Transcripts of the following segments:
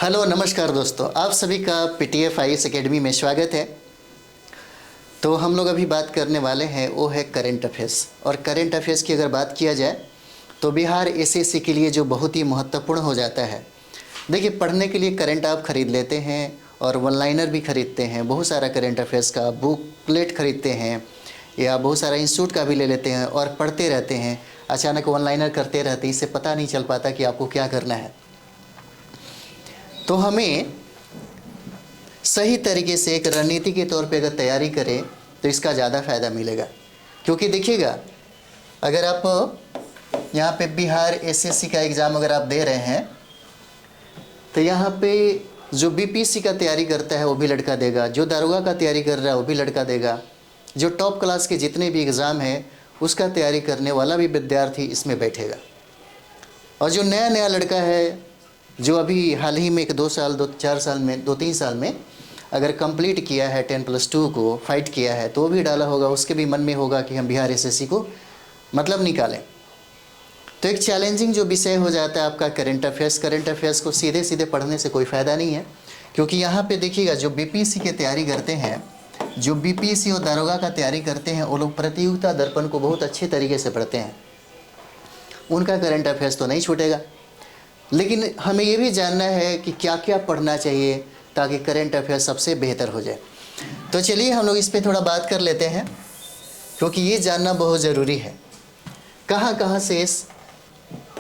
Hello नमस्कार दोस्तों, आप सभी का पीटीएफ आईएएस एकेडमी में स्वागत है। तो हम लोग अभी बात करने वाले हैं वो है करंट अफेयर्स। और करंट अफेयर्स की अगर बात किया जाए तो बिहार एसएससी के लिए जो बहुत ही महत्वपूर्ण हो जाता है। देखिए, पढ़ने के लिए करंट आप खरीद लेते हैं और वन लाइनर भी खरीदते हैं, बहुत सारा करंट अफेयर्स का बुकलेट खरीदते हैं या बहुत सारा इंस्टीट्यूट का भी ले लेते हैं और पढ़ते रहते हैं। अचानक वन लाइनर करते रहते, इससे पता नहीं चल पाता कि आपको क्या करना है। तो हमें सही तरीके से एक रणनीति के तौर पे अगर तैयारी करें तो इसका ज़्यादा फ़ायदा मिलेगा। क्योंकि देखिएगा, अगर आप यहाँ पे बिहार एसएससी का एग्ज़ाम अगर आप दे रहे हैं तो यहाँ पे जो बीपीएससी का तैयारी करता है वो भी लड़का देगा, जो दारोगा का तैयारी कर रहा है वो भी लड़का देगा, जो टॉप क्लास के जितने भी एग्ज़ाम हैं उसका तैयारी करने वाला भी विद्यार्थी इसमें बैठेगा। और जो नया नया लड़का है, जो अभी हाल ही में एक 2 साल 2-4 साल में 2-3 साल में अगर कंप्लीट किया है 10+2 को फाइट किया है, तो वो भी डाला होगा, उसके भी मन में होगा कि हम बिहार एसएससी को मतलब निकालें। तो एक चैलेंजिंग जो विषय हो जाता है आपका करंट अफेयर्स। करंट अफेयर्स को सीधे सीधे पढ़ने से कोई फ़ायदा नहीं है, क्योंकि यहाँ पे देखिएगा, जो बीपीएससी की तैयारी करते हैं, जो बीपीएससी और दारोगा का तैयारी करते हैं, वो लोग प्रतियोगिता दर्पण को बहुत अच्छे तरीके से पढ़ते हैं। उनका करंट अफेयर्स तो नहीं छूटेगा। लेकिन हमें ये भी जानना है कि क्या क्या पढ़ना चाहिए ताकि करंट अफेयर सबसे बेहतर हो जाए। तो चलिए हम लोग इस पे थोड़ा बात कर लेते हैं, क्योंकि ये जानना बहुत ज़रूरी है कहाँ कहाँ से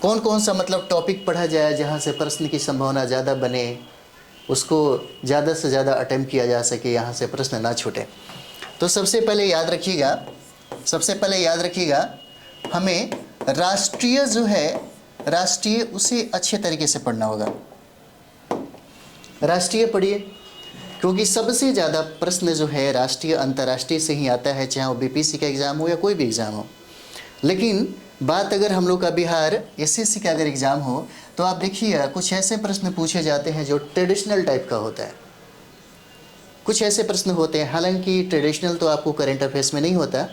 कौन कौन सा मतलब टॉपिक पढ़ा जाए जहाँ से प्रश्न की संभावना ज़्यादा बने, उसको ज़्यादा से ज़्यादा अटेम्प्ट किया जा सके, यहाँ से प्रश्न ना छूटे। तो सबसे पहले याद रखिएगा हमें राष्ट्रीय जो है, राष्ट्रीय उसे अच्छे तरीके से पढ़ना होगा। राष्ट्रीय पढ़िए, क्योंकि सबसे ज़्यादा प्रश्न जो है राष्ट्रीय अंतर्राष्ट्रीय से ही आता है, चाहे वो बीपीएससी का एग्ज़ाम हो या कोई भी एग्ज़ाम हो। लेकिन बात अगर हम लोग का बिहार एसएससी का अगर एग्ज़ाम हो तो आप देखिए, कुछ ऐसे प्रश्न पूछे जाते हैं जो ट्रेडिशनल टाइप का होता है। कुछ ऐसे प्रश्न होते हैं, हालांकि ट्रेडिशनल तो आपको करंट अफेयर्स में नहीं होता,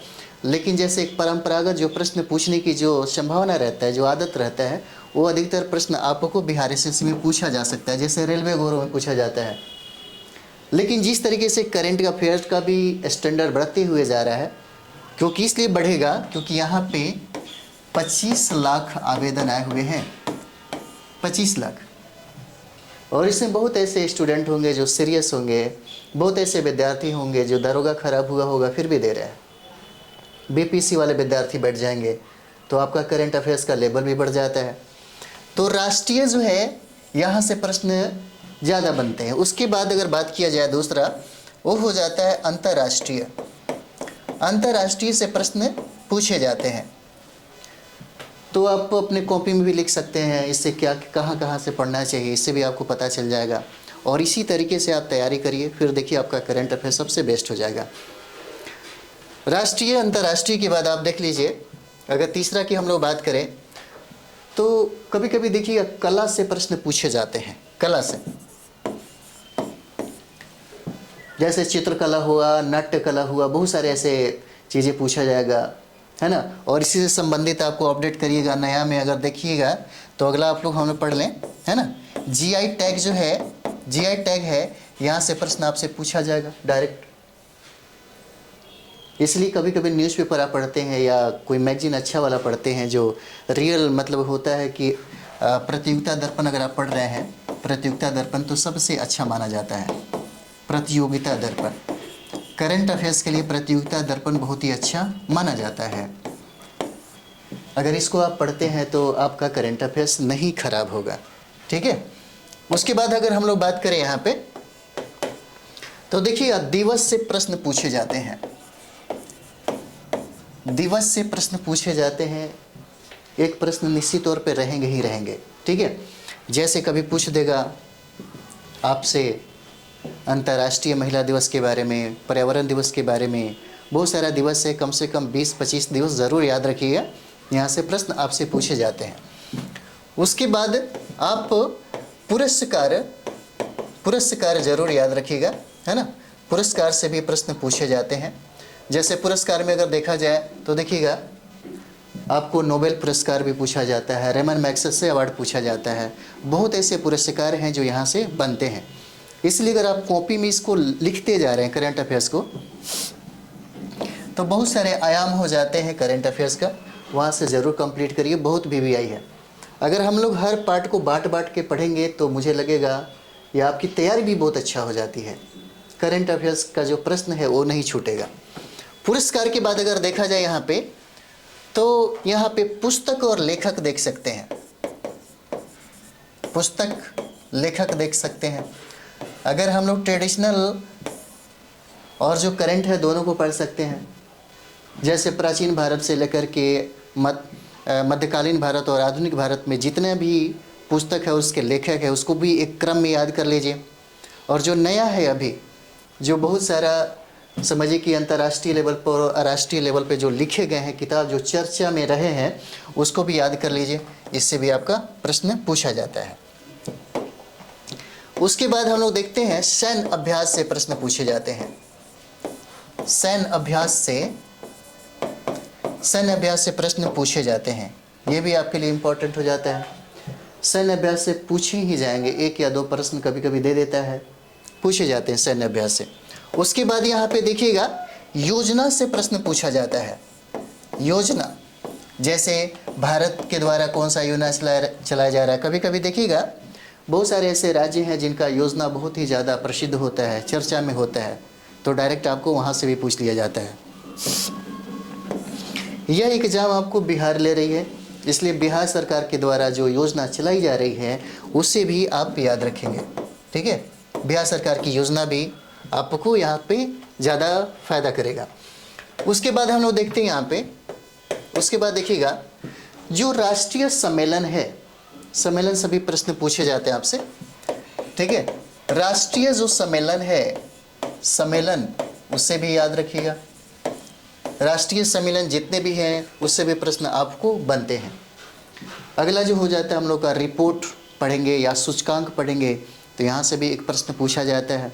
लेकिन जैसे एक परंपरागत जो प्रश्न पूछने की जो संभावना रहता है, जो आदत रहता है, वो अधिकतर प्रश्न आपको बिहार एसएससी में पूछा जा सकता है, जैसे रेलवे गौरव में पूछा जाता है। लेकिन जिस तरीके से करंट अफेयर्स का भी स्टैंडर्ड बढ़ते हुए जा रहा है, क्योंकि इसलिए बढ़ेगा क्योंकि यहाँ पे 25 लाख आवेदन आए हुए हैं, 25 लाख। और इसमें बहुत ऐसे स्टूडेंट होंगे जो सीरियस होंगे, बहुत ऐसे विद्यार्थी होंगे जो दरोगा खराब हुआ होगा फिर भी दे रहे हैं, बीपीएससी वाले विद्यार्थी बैठ जाएंगे, तो आपका करंट अफेयर्स का लेवल भी बढ़ जाता है। तो राष्ट्रीय जो है, यहाँ से प्रश्न ज़्यादा बनते हैं। उसके बाद अगर बात किया जाए दूसरा, वो हो जाता है अंतर्राष्ट्रीय। अंतर्राष्ट्रीय से प्रश्न पूछे जाते हैं, तो आप अपने कॉपी में भी लिख सकते हैं, इससे क्या कहाँ कहाँ से पढ़ना चाहिए, इससे भी आपको पता चल जाएगा। और इसी तरीके से आप तैयारी करिए, फिर देखिए आपका करंट अफेयर सबसे बेस्ट हो जाएगा। राष्ट्रीय अंतर्राष्ट्रीय के बाद आप देख लीजिए, अगर तीसरा की हम लोग बात करें तो कभी कभी देखिएगा कला से प्रश्न पूछे जाते हैं। कला से, जैसे चित्रकला हुआ, नाट्य कला हुआ, बहुत सारे ऐसे चीज़ें पूछा जाएगा, है ना। और इसी से संबंधित आपको अपडेट करिएगा। नया में अगर देखिएगा तो अगला आप लोग हमें पढ़ लें, है ना। जीआई टैग जो है, जीआई टैग है, यहाँ से प्रश्न आपसे पूछा जाएगा डायरेक्ट। इसलिए कभी कभी न्यूज़पेपर आप पढ़ते हैं या कोई मैगजीन अच्छा वाला पढ़ते हैं जो रियल मतलब होता है कि प्रतियोगिता दर्पण अगर आप पढ़ रहे हैं, प्रतियोगिता दर्पण तो सबसे अच्छा माना जाता है। प्रतियोगिता दर्पण, करंट अफेयर्स के लिए प्रतियोगिता दर्पण बहुत ही अच्छा माना जाता है। अगर इसको आप पढ़ते हैं तो आपका करंट अफेयर्स नहीं खराब होगा, ठीक है। उसके बाद अगर हम लोग बात करें यहाँ पे, तो देखिए दिवस से प्रश्न पूछे जाते हैं। दिवस से प्रश्न पूछे जाते हैं, एक प्रश्न निश्चित तौर पे रहेंगे ही रहेंगे, ठीक है। जैसे कभी पूछ देगा आपसे अंतर्राष्ट्रीय महिला दिवस के बारे में, पर्यावरण दिवस के बारे में, बहुत सारा दिवस है, कम से कम 20-25 दिवस ज़रूर याद रखिएगा, यहाँ से प्रश्न आपसे पूछे जाते हैं। उसके बाद आप पुरस्कार ज़रूर याद रखिएगा, है ना। पुरस्कार से भी प्रश्न पूछे जाते हैं। जैसे पुरस्कार में अगर देखा जाए तो देखिएगा आपको नोबेल पुरस्कार भी पूछा जाता है, रेमन मैग्सेसे अवार्ड पूछा जाता है। बहुत ऐसे पुरस्कार हैं जो यहाँ से बनते हैं। इसलिए अगर आप कॉपी में इसको लिखते जा रहे हैं करंट अफेयर्स को, तो बहुत सारे आयाम हो जाते हैं करंट अफेयर्स का, वहाँ से ज़रूर कंप्लीट करिए। बहुत वीवीआई है। अगर हम लोग हर पार्ट को बांट बांट के पढ़ेंगे तो मुझे लगेगा या आपकी तैयारी भी बहुत अच्छा हो जाती है। करंट अफेयर्स का जो प्रश्न है वो नहीं छूटेगा। पुरस्कार के बाद अगर देखा जाए यहाँ पे, तो यहाँ पे पुस्तक और लेखक देख सकते हैं। पुस्तक, लेखक देख सकते हैं। अगर हम लोग ट्रेडिशनल और जो करंट है दोनों को पढ़ सकते हैं, जैसे प्राचीन भारत से लेकर के मध्यकालीन भारत और आधुनिक भारत में जितने भी पुस्तक है उसके लेखक है उसको भी एक क्रम में याद कर लीजिए। और जो नया है अभी, जो बहुत सारा समझिए कि अंतर्राष्ट्रीय लेवल पर और राष्ट्रीय लेवल पे जो लिखे गए हैं किताब, जो चर्चा में रहे हैं, उसको भी याद कर लीजिए। इससे भी आपका प्रश्न पूछा जाता है। उसके बाद हम लोग देखते हैं सैन्य अभ्यास से प्रश्न पूछे जाते हैं। सैन्य अभ्यास से प्रश्न पूछे जाते हैं। ये भी आपके लिए इम्पोर्टेंट हो जाता है। सैन्य अभ्यास से पूछे ही जाएंगे, एक या दो प्रश्न कभी कभी दे देता है, पूछे जाते हैं सैन्य अभ्यास से। उसके बाद यहाँ पे देखिएगा योजना से प्रश्न पूछा जाता है। योजना, जैसे भारत के द्वारा कौन सा योजना चलाया जा रहा है। कभी कभी देखिएगा बहुत सारे ऐसे राज्य हैं जिनका योजना बहुत ही ज़्यादा प्रसिद्ध होता है, चर्चा में होता है, तो डायरेक्ट आपको वहाँ से भी पूछ लिया जाता है। यह एग्जाम आपको बिहार ले रही है, इसलिए बिहार सरकार के द्वारा जो योजना चलाई जा रही है उसे भी आप याद रखेंगे। ठीक है, बिहार सरकार की योजना भी आपको यहाँ पे ज़्यादा फायदा करेगा। उसके बाद हम लोग देखते हैं यहाँ पे, उसके बाद देखिएगा जो राष्ट्रीय सम्मेलन है, सम्मेलन सभी प्रश्न पूछे जाते हैं आपसे। ठीक है, राष्ट्रीय जो सम्मेलन है, सम्मेलन उससे भी याद रखिएगा। राष्ट्रीय सम्मेलन जितने भी हैं उससे भी प्रश्न आपको बनते हैं। अगला जो हो जाता है हम लोग का रिपोर्ट पढ़ेंगे या सूचकांक पढ़ेंगे, तो यहाँ से भी एक प्रश्न पूछा जाता है।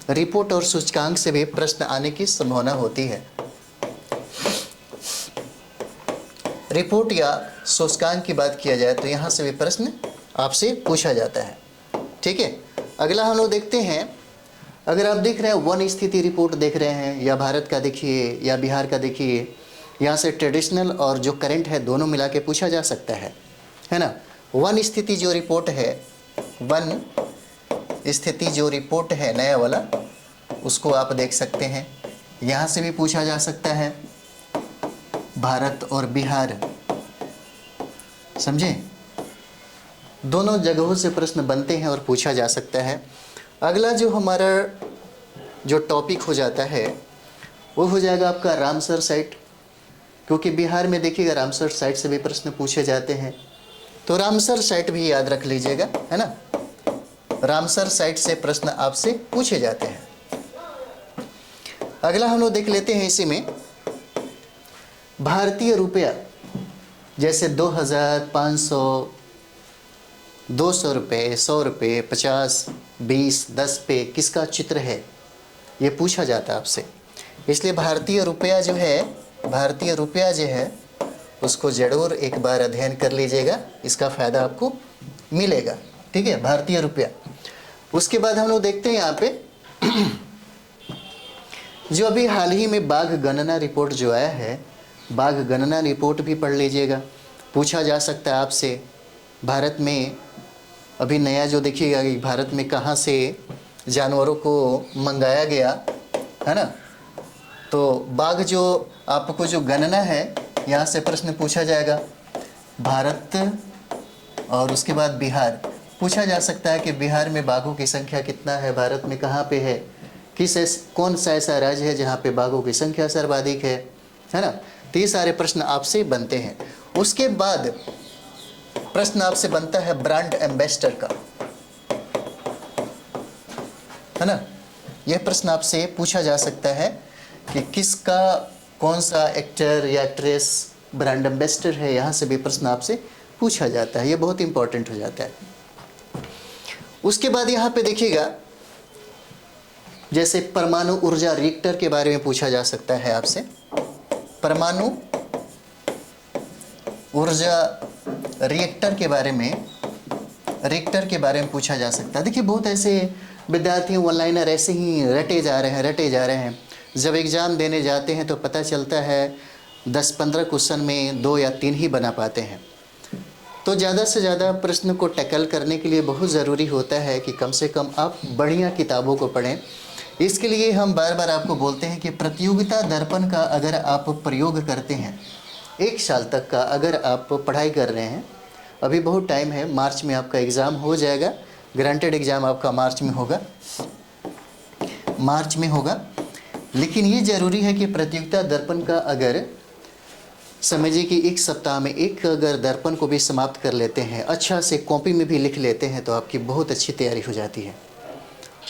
रिपोर्ट और सूचकांक से भी प्रश्न आने की संभावना होती है। रिपोर्ट या सूचकांक की बात किया जाए तो यहाँ से भी प्रश्न आपसे पूछा जाता है। ठीक है, अगला हम लोग देखते हैं, अगर आप देख रहे हैं वन स्थिति रिपोर्ट देख रहे हैं, या भारत का देखिए या बिहार का देखिए, यहाँ से ट्रेडिशनल और जो करंट है दोनों मिला के पूछा जा सकता है ना। वन स्थिति जो रिपोर्ट है, वन स्थिति जो रिपोर्ट है नया वाला, उसको आप देख सकते हैं। यहाँ से भी पूछा जा सकता है, भारत और बिहार, समझे, दोनों जगहों से प्रश्न बनते हैं और पूछा जा सकता है। अगला जो हमारा जो टॉपिक हो जाता है वो हो जाएगा आपका रामसर साइट, क्योंकि बिहार में देखिएगा रामसर साइट से भी प्रश्न पूछे जाते हैं, तो रामसर साइट भी याद रख लीजिएगा, है ना। रामसर साइट से प्रश्न आपसे पूछे जाते हैं। अगला हम लोग देख लेते हैं इसी में भारतीय रुपया, जैसे 2000, 500, 200 रुपये, 100 रुपये, 50, 20, 10 पे किसका चित्र है, ये पूछा जाता है आपसे। इसलिए भारतीय रुपया जो है उसको जरूर एक बार अध्ययन कर लीजिएगा, इसका फ़ायदा आपको मिलेगा। ठीक है, भारतीय रुपया। उसके बाद हम लोग देखते हैं यहाँ पे जो अभी हाल ही में बाघ गणना रिपोर्ट जो आया है, बाघ गणना रिपोर्ट भी पढ़ लीजिएगा, पूछा जा सकता है आपसे। भारत में अभी नया जो देखिएगा कि भारत में कहाँ से जानवरों को मंगाया गया, है ना, तो बाघ जो आपको जो गणना है यहाँ से प्रश्न पूछा जाएगा। भारत और उसके बाद बिहार पूछा जा सकता है कि बिहार में बाघों की संख्या कितना है, भारत में कहाँ पे है, कौन सा ऐसा राज्य है जहाँ पे बाघों की संख्या सर्वाधिक है ना। तो ये सारे प्रश्न आपसे बनते हैं। उसके बाद प्रश्न आपसे बनता है ब्रांड एम्बेसडर का, है ना। यह प्रश्न आपसे पूछा जा सकता है कि किसका, कौन सा एक्टर या एक्ट्रेस ब्रांड एम्बेसडर है, यहाँ से भी प्रश्न आपसे पूछा जाता है। ये बहुत इंपॉर्टेंट हो जाता है। उसके बाद यहाँ पे देखिएगा जैसे परमाणु ऊर्जा रिएक्टर के बारे में पूछा जा सकता है आपसे। परमाणु ऊर्जा रिएक्टर के बारे में पूछा जा सकता है। देखिए बहुत ऐसे विद्यार्थी ऑनलाइनर ऐसे ही रटे जा रहे हैं। जब एग्ज़ाम देने जाते हैं तो पता चलता है 10-15 क्वेश्चन में 2 या 3 ही बना पाते हैं। तो ज़्यादा से ज़्यादा प्रश्न को टैकल करने के लिए बहुत ज़रूरी होता है कि कम से कम आप बढ़िया किताबों को पढ़ें। इसके लिए हम बार बार आपको बोलते हैं कि प्रतियोगिता दर्पण का अगर आप प्रयोग करते हैं, 1 साल तक का अगर आप पढ़ाई कर रहे हैं, अभी बहुत टाइम है, मार्च में आपका एग्ज़ाम हो जाएगा, ग्रांटेड एग्ज़ाम आपका मार्च में होगा। लेकिन ये ज़रूरी है कि प्रतियोगिता दर्पण का अगर समझिए कि 1 सप्ताह में एक अगर दर्पण को भी समाप्त कर लेते हैं, अच्छा से कॉपी में भी लिख लेते हैं, तो आपकी बहुत अच्छी तैयारी हो जाती है।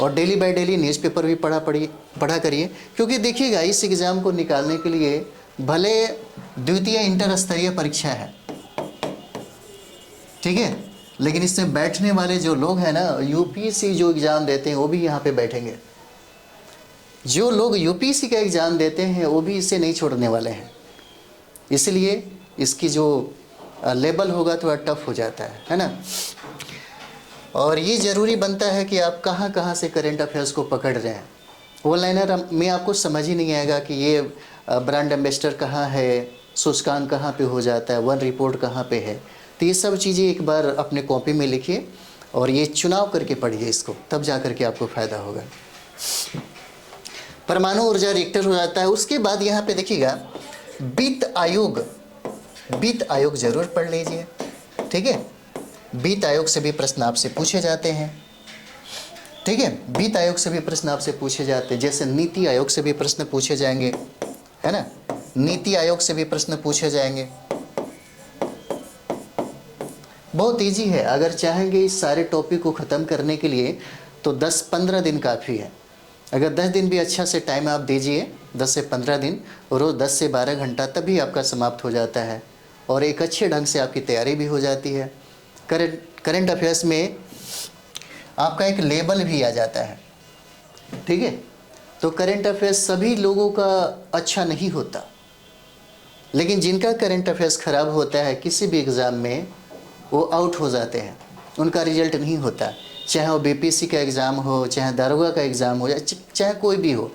और डेली बाय डेली न्यूज़पेपर भी पढ़ा करिए, क्योंकि देखिएगा इस एग्ज़ाम को निकालने के लिए भले द्वितीय इंटर स्तरीय परीक्षा है, ठीक है, लेकिन इसमें बैठने वाले जो लोग हैं ना, यूपीएससी जो एग्ज़ाम देते हैं वो भी यहाँ पे बैठेंगे। जो लोग यूपीएससी का एग्ज़ाम देते हैं वो भी इसे नहीं छोड़ने वाले हैं। इसलिए इसकी जो लेवल होगा थोड़ा टफ हो जाता है ना। और ये ज़रूरी बनता है कि आप कहाँ कहाँ से करेंट अफेयर्स को पकड़ रहे हैं। ऑनलाइनर में आपको समझ ही नहीं आएगा कि ये ब्रांड एम्बेसडर कहाँ है, सूचकांक कहाँ पे हो जाता है, वन रिपोर्ट कहाँ पे है। तो ये सब चीज़ें एक बार अपने कॉपी में लिखिए और ये चुनाव करके पढ़िए इसको, तब जा कर के आपको फ़ायदा होगा। परमाणु ऊर्जा रिएक्टर हो जाता है। उसके बाद यहाँ पे देखिएगा वित्त आयोग ज़रूर पढ़ लीजिए, ठीक है। वित्त आयोग से भी प्रश्न आपसे पूछे जाते हैं, ठीक है। वित्त आयोग से भी प्रश्न आपसे पूछे जाते हैं, जैसे नीति आयोग से भी प्रश्न पूछे जाएंगे, है ना। नीति आयोग से भी प्रश्न पूछे जाएंगे। बहुत इजी है, अगर चाहेंगे इस सारे टॉपिक को ख़त्म करने के लिए तो 10-15 दिन काफ़ी है। अगर 10 दिन भी अच्छा से टाइम आप दीजिए, 10 से 15 दिन, रोज़ 10 से 12 घंटा, तभी आपका समाप्त हो जाता है और एक अच्छे ढंग से आपकी तैयारी भी हो जाती है। करंट अफेयर्स में आपका एक लेबल भी आ जाता है, ठीक है। तो करंट अफेयर्स सभी लोगों का अच्छा नहीं होता, लेकिन जिनका करंट अफेयर्स ख़राब होता है किसी भी एग्ज़ाम में वो आउट हो जाते हैं, उनका रिजल्ट नहीं होता। चाहे वो बीपीएससी का एग्ज़ाम हो, चाहे दारोगा का एग्ज़ाम हो, या चाहे कोई भी हो,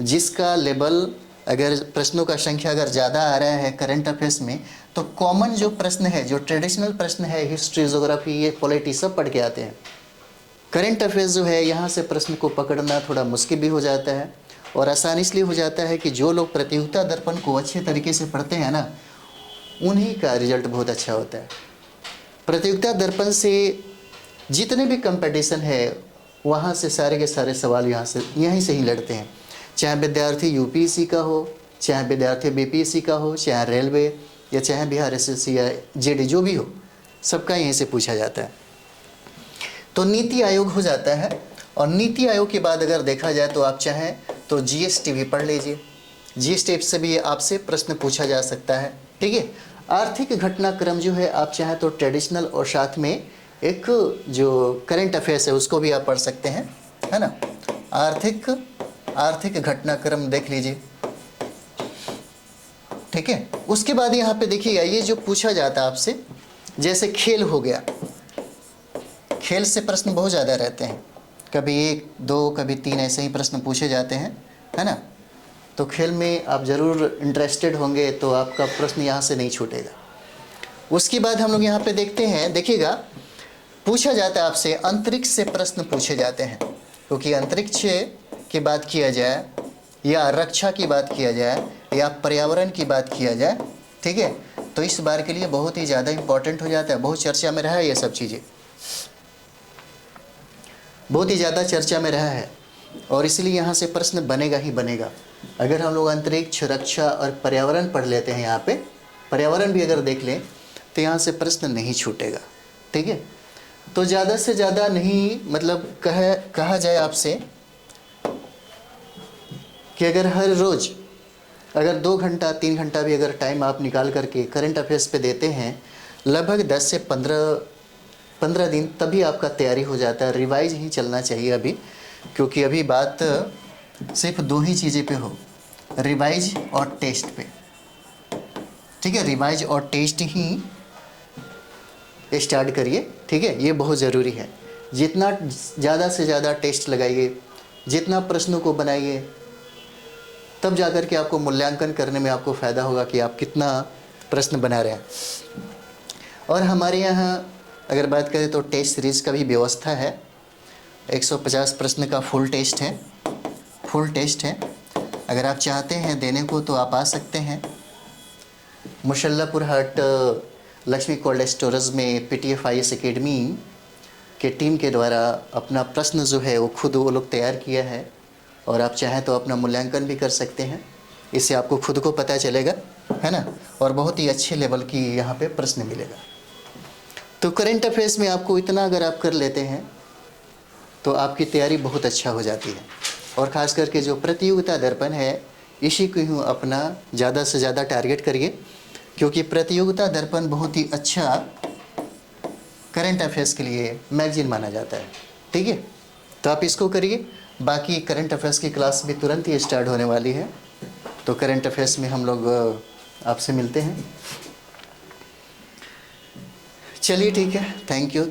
जिसका लेवल अगर प्रश्नों का संख्या अगर ज़्यादा आ रहा है करंट अफेयर्स में, तो कॉमन जो प्रश्न है, जो ट्रेडिशनल प्रश्न है, हिस्ट्री, ज्योग्राफी, ये पॉलिटी सब पढ़ के आते हैं। करंट अफेयर्स जो है यहाँ से प्रश्न को पकड़ना थोड़ा मुश्किल भी हो जाता है और आसान इसलिए हो जाता है कि जो लोग प्रतियोगिता दर्पण को अच्छे तरीके से पढ़ते हैं ना, उन्हीं का रिजल्ट बहुत अच्छा होता है। प्रतियोगिता दर्पण से जितने भी कंपटीशन है वहाँ से सारे के सारे सवाल यहीं से ही लड़ते हैं, चाहे विद्यार्थी यूपीएससी का हो, चाहे विद्यार्थी बीपीएससी का हो, चाहे रेलवे या चाहे बिहार एसएससी या जेडी जो भी हो, सबका यहीं से पूछा जाता है। तो नीति आयोग हो जाता है और नीति आयोग के बाद अगर देखा जाए तो आप चाहें तो जीएसटी भी पढ़ लीजिए, जीएसटी से भी आपसे प्रश्न पूछा जा सकता है, ठीक है। आर्थिक घटनाक्रम जो है आप चाहें तो ट्रेडिशनल और साथ में एक जो करंट अफेयर्स है उसको भी आप पढ़ सकते हैं, है ना। आर्थिक घटनाक्रम देख लीजिए, ठीक है। उसके बाद यहाँ पे देखिएगा ये जो पूछा जाता है आपसे, जैसे खेल हो गया, खेल से प्रश्न बहुत ज़्यादा रहते हैं, कभी 1, 2, कभी 3 ऐसे ही प्रश्न पूछे जाते हैं, है ना। तो खेल में आप ज़रूर इंटरेस्टेड होंगे तो आपका प्रश्न यहाँ से नहीं छूटेगा। उसके बाद हम लोग यहाँ पे देखते हैं, देखिएगा पूछा जाता है आपसे अंतरिक्ष से प्रश्न पूछे जाते हैं, क्योंकि अंतरिक्ष की बात किया जाए या रक्षा की बात किया जाए या पर्यावरण की बात किया जाए, ठीक है, तो इस बार के लिए बहुत ही ज़्यादा इम्पोर्टेंट हो जाता है। बहुत चर्चा में रहा है, ये सब चीज़ें बहुत ही ज़्यादा चर्चा में रहा है और इसलिए यहाँ से प्रश्न बनेगा ही बनेगा। अगर हम लोग अंतरिक्ष, रक्षा और पर्यावरण पढ़ लेते हैं, यहाँ पे पर्यावरण भी अगर देख लें तो यहाँ से प्रश्न नहीं छूटेगा, ठीक है। तो ज़्यादा से ज़्यादा नहीं, मतलब कहा जाए आपसे कि अगर हर रोज़ अगर 2 घंटा 3 घंटा भी अगर टाइम आप निकाल करके करंट अफेयर्स पे देते हैं, लगभग 10 से 15 दिन, तभी आपका तैयारी हो जाता है। रिवाइज ही चलना चाहिए अभी, क्योंकि अभी बात सिर्फ 2 ही चीज़ें पे हो, रिवाइज और टेस्ट पे, ठीक है, रिवाइज और टेस्ट ही स्टार्ट करिए। ठीक है, ये बहुत ज़रूरी है। जितना ज़्यादा से ज़्यादा टेस्ट लगाइए, जितना प्रश्नों को बनाइए, तब जाकर के आपको मूल्यांकन करने में आपको फ़ायदा होगा कि आप कितना प्रश्न बना रहे हैं। और हमारे यहाँ अगर बात करें तो टेस्ट सीरीज़ का भी व्यवस्था है। 150 प्रश्न का फुल टेस्ट है। अगर आप चाहते हैं देने को तो आप आ सकते हैं। मुशल्लापुर हाट लक्ष्मी कोल्ड स्टोरेज में PTF IAS एकेडमी के टीम के द्वारा अपना प्रश्न जो है वो खुद वो लोग तैयार किया है, और आप चाहें तो अपना मूल्यांकन भी कर सकते हैं। इससे आपको खुद को पता चलेगा, है ना, और बहुत ही अच्छे लेवल की यहाँ पे प्रश्न मिलेगा। तो करंट अफेयर्स में आपको इतना अगर आप कर लेते हैं तो आपकी तैयारी बहुत अच्छा हो जाती है। और ख़ास करके जो प्रतियोगिता दर्पण है, इसी को ही अपना ज़्यादा से ज़्यादा टारगेट करिए, क्योंकि प्रतियोगिता दर्पण बहुत ही अच्छा करंट अफेयर्स के लिए मैगजीन माना जाता है। ठीक है, तो आप इसको करिए। बाकी करंट अफेयर्स की क्लास भी तुरंत ही स्टार्ट होने वाली है, तो करंट अफेयर्स में हम लोग आपसे मिलते हैं। चलिए ठीक है, थैंक यू।